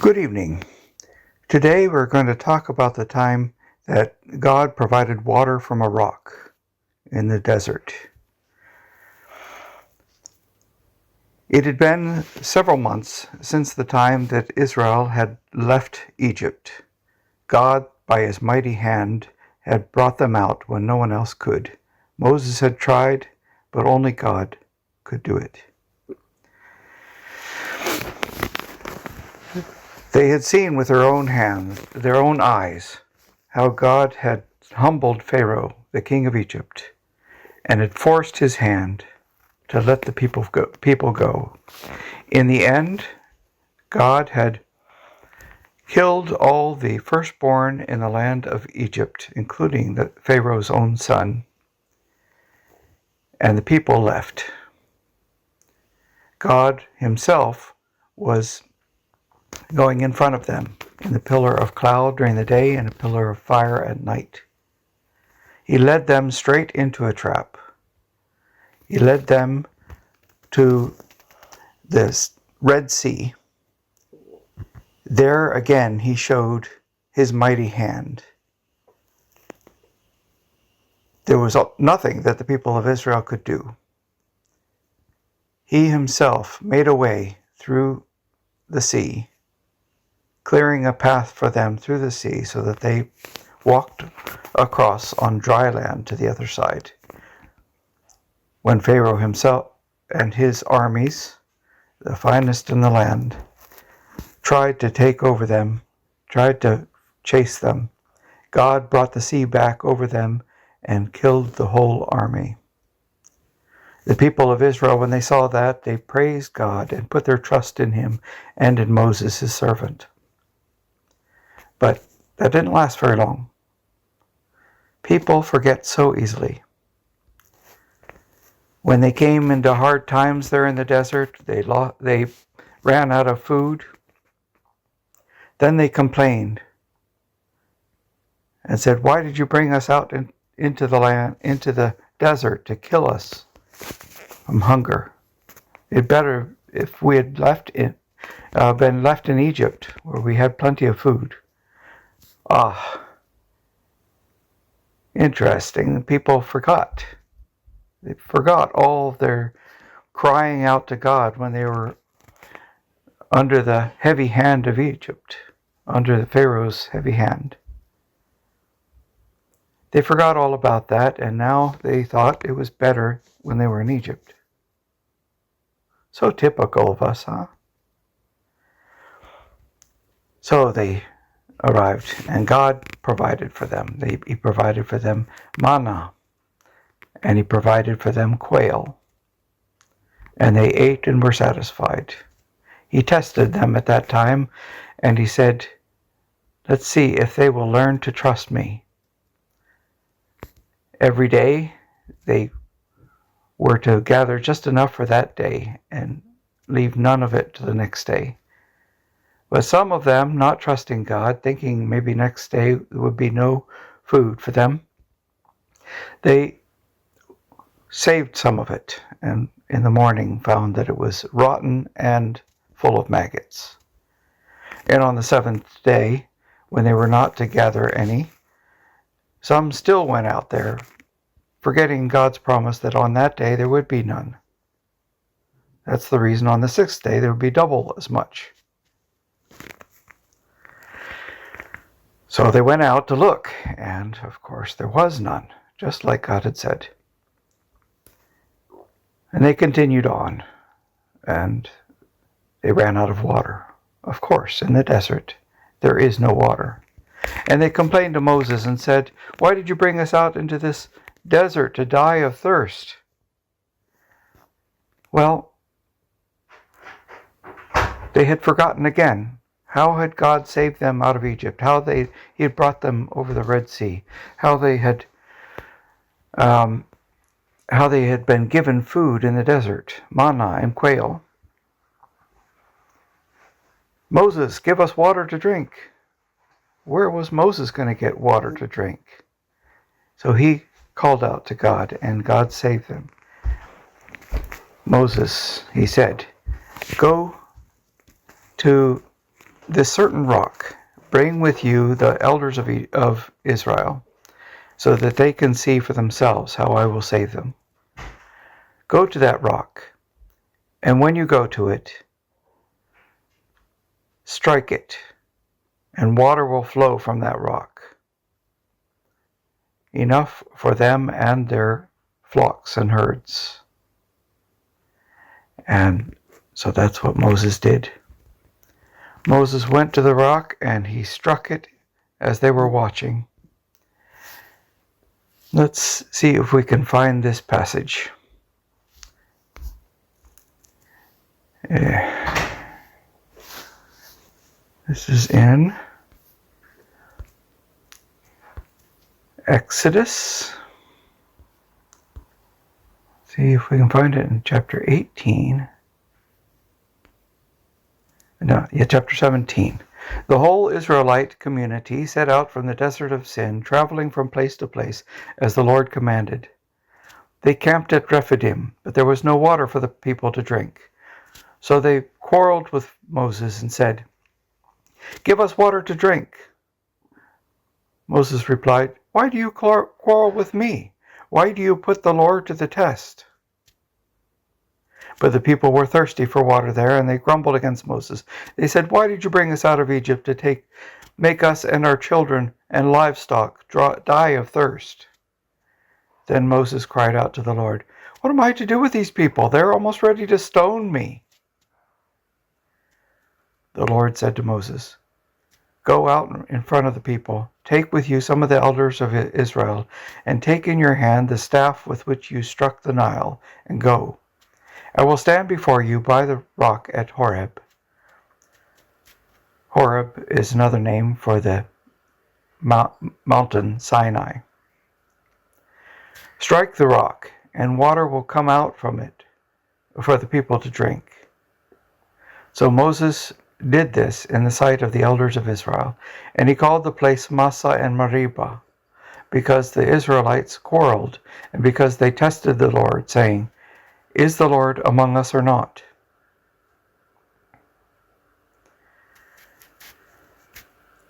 Good evening. Today we're going to talk about the time that God provided water from a rock in the desert. It had been several months since the time that Israel had left Egypt. God, by his mighty hand, had brought them out when no one else could. Moses had tried, but only God could do it. They had seen with their own hands, their own eyes, how God had humbled Pharaoh, the king of Egypt, and had forced his hand to let the people go. In the end, God had killed all the firstborn in the land of Egypt, including Pharaoh's own son, and the people left. God himself was going in front of them in the pillar of cloud during the day and a pillar of fire at night. He led them straight into a trap. He led them to the Red Sea. There again he showed his mighty hand. There was nothing that the people of Israel could do. He himself made a way through the sea, clearing a path for them through the sea so that they walked across on dry land to the other side. When Pharaoh himself and his armies, the finest in the land, tried to take over them, tried to chase them, God brought the sea back over them and killed the whole army. The people of Israel, when they saw that, they praised God and put their trust in him and in Moses, his servant. But that didn't last very long. People forget so easily. When they came into hard times there in the desert, they ran out of food. Then they complained and said, "Why did you bring us out into the desert to kill us from hunger? It'd better if we had been left in Egypt, where we had plenty of food." Interesting. People forgot. They forgot all of their crying out to God when they were under the heavy hand of Egypt, under the Pharaoh's heavy hand. They forgot all about that, and now they thought it was better when they were in Egypt. So typical of us, huh? So they arrived, and God provided for them. He provided for them manna, and he provided for them quail, and they ate and were satisfied. He tested them at that time, and he said, "Let's see if they will learn to trust me." Every day they were to gather just enough for that day and leave none of it to the next day. But some of them, not trusting God, thinking maybe next day there would be no food for them, they saved some of it, and in the morning found that it was rotten and full of maggots. And on the seventh day, when they were not to gather any, some still went out there, forgetting God's promise that on that day there would be none. That's the reason on the sixth day there would be double as much. So they went out to look, and of course there was none, just like God had said. And they continued on, and they ran out of water. Of course, in the desert, there is no water. And they complained to Moses and said, "Why did you bring us out into this desert to die of thirst?" Well, they had forgotten again. How had God saved them out of Egypt? How he had brought them over the Red Sea? How they had been given food in the desert, manna and quail. "Moses, give us water to drink." Where was Moses going to get water to drink? So he called out to God, and God saved them. Moses, he said, "Go to this certain rock. Bring with you the elders of Israel, so that they can see for themselves how I will save them. Go to that rock, and when you go to it, strike it, and water will flow from that rock, enough for them and their flocks and herds. And so that's what Moses did. Moses went to the rock and he struck it as they were watching. Let's see if we can find this passage. This is in Exodus. See if we can find it in chapter 18. Chapter 17. The whole Israelite community set out from the desert of Sin, traveling from place to place as the Lord commanded. They camped at Rephidim, but there was no water for the people to drink. So they quarreled with Moses and said, "Give us water to drink." Moses replied, "Why do you quarrel with me? Why do you put the Lord to the test?" But the people were thirsty for water there, and they grumbled against Moses. They said, "Why did you bring us out of Egypt to make us and our children and livestock die of thirst?" Then Moses cried out to the Lord, "What am I to do with these people? They're almost ready to stone me." The Lord said to Moses, "Go out in front of the people. Take with you some of the elders of Israel, and take in your hand the staff with which you struck the Nile, and go. I will stand before you by the rock at Horeb." Horeb is another name for the mountain Sinai. "Strike the rock, and water will come out from it for the people to drink." So Moses did this in the sight of the elders of Israel, and he called the place Massah and Meribah, because the Israelites quarreled, and because they tested the Lord, saying, "Is the Lord among us or not?"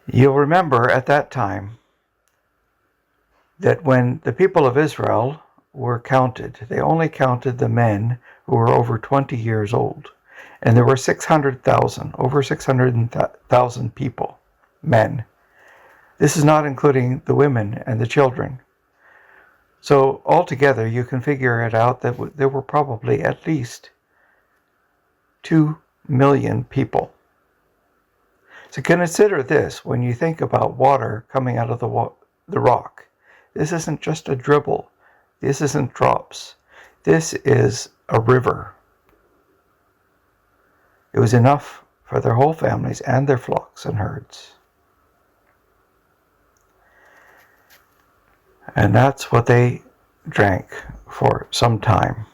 You'll remember at that time that when the people of Israel were counted, they only counted the men who were over 20 years old. And there were 600,000, over 600,000 people, men. This is not including the women and the children. So altogether, you can figure it out that there were probably at least 2 million people. So consider this when you think about water coming out of the rock. This isn't just a dribble. This isn't drops. This is a river. It was enough for their whole families and their flocks and herds. And that's what they drank for some time.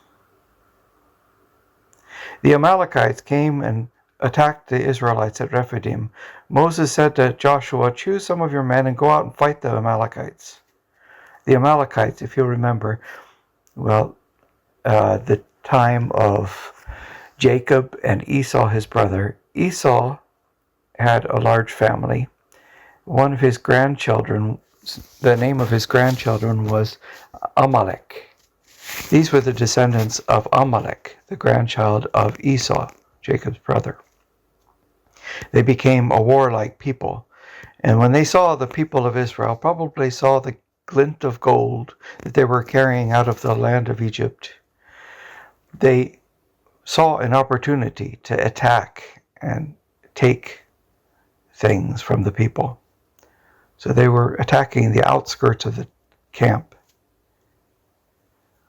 The Amalekites came and attacked the Israelites at Rephidim. Moses said to Joshua, "Choose some of your men and go out and fight the Amalekites." The Amalekites, if you remember, the time of Jacob and Esau, his brother. Esau had a large family. One of his grandchildren, the name of his grandchildren was Amalek. These were the descendants of Amalek, the grandchild of Esau, Jacob's brother. They became a warlike people. And when they saw the people of Israel, probably saw the glint of gold that they were carrying out of the land of Egypt, they saw an opportunity to attack and take things from the people. So they were attacking the outskirts of the camp.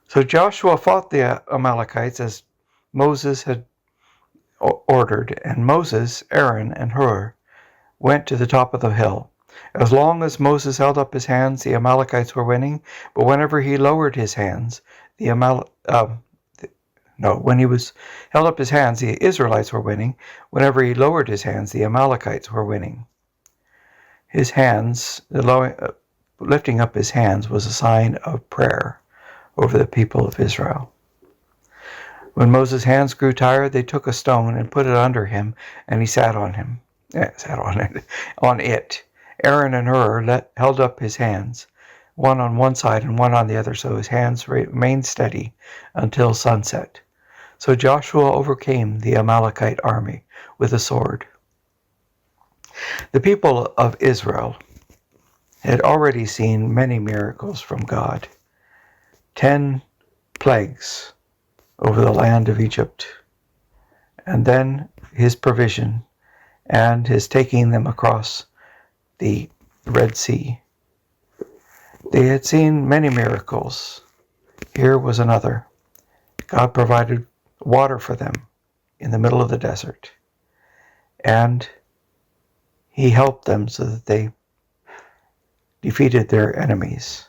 So Joshua fought the Amalekites as Moses had ordered, and Moses, Aaron, and Hur went to the top of the hill. As long as Moses held up his hands, the Amalekites were winning, but whenever he lowered his hands, when he held up his hands, the Israelites were winning. Whenever he lowered his hands, the Amalekites were winning. His hands, lifting up his hands, was a sign of prayer over the people of Israel. When Moses' hands grew tired, they took a stone and put it under him, and he sat on him. on it. Aaron and Hur held up his hands, one on one side and one on the other, so his hands remained steady until sunset. So Joshua overcame the Amalekite army with a sword. The people of Israel had already seen many miracles from God. 10 plagues over the land of Egypt, and then his provision and his taking them across the Red Sea. They had seen many miracles. Here was another. God provided water for them in the middle of the desert, and he helped them so that they defeated their enemies.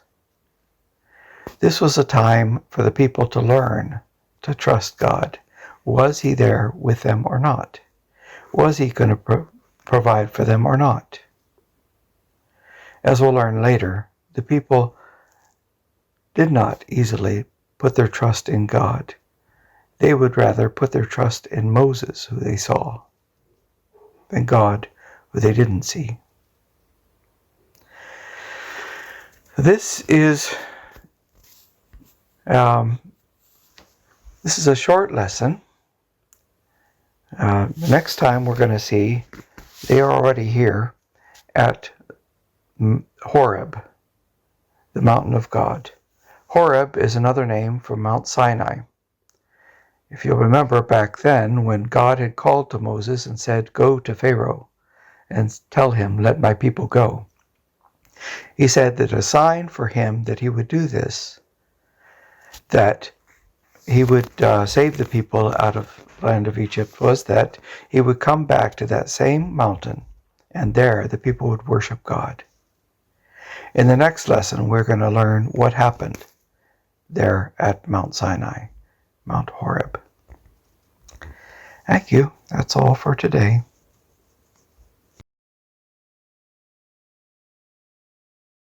This was a time for the people to learn to trust God. Was he there with them or not? Was he going to provide for them or not? As we'll learn later, the people did not easily put their trust in God. They would rather put their trust in Moses, who they saw, than God, who they didn't see. This is a short lesson. The next time we're going to see, they are already here at Horeb, the mountain of God. Horeb is another name for Mount Sinai. If you'll remember back then, when God had called to Moses and said, "Go to Pharaoh and tell him, let my people go," he said that a sign for him that he would do this, that he would save the people out of the land of Egypt, was that he would come back to that same mountain, and there the people would worship God. In the next lesson, we're going to learn what happened there at Mount Sinai, Mount Horeb. Thank you. That's all for today.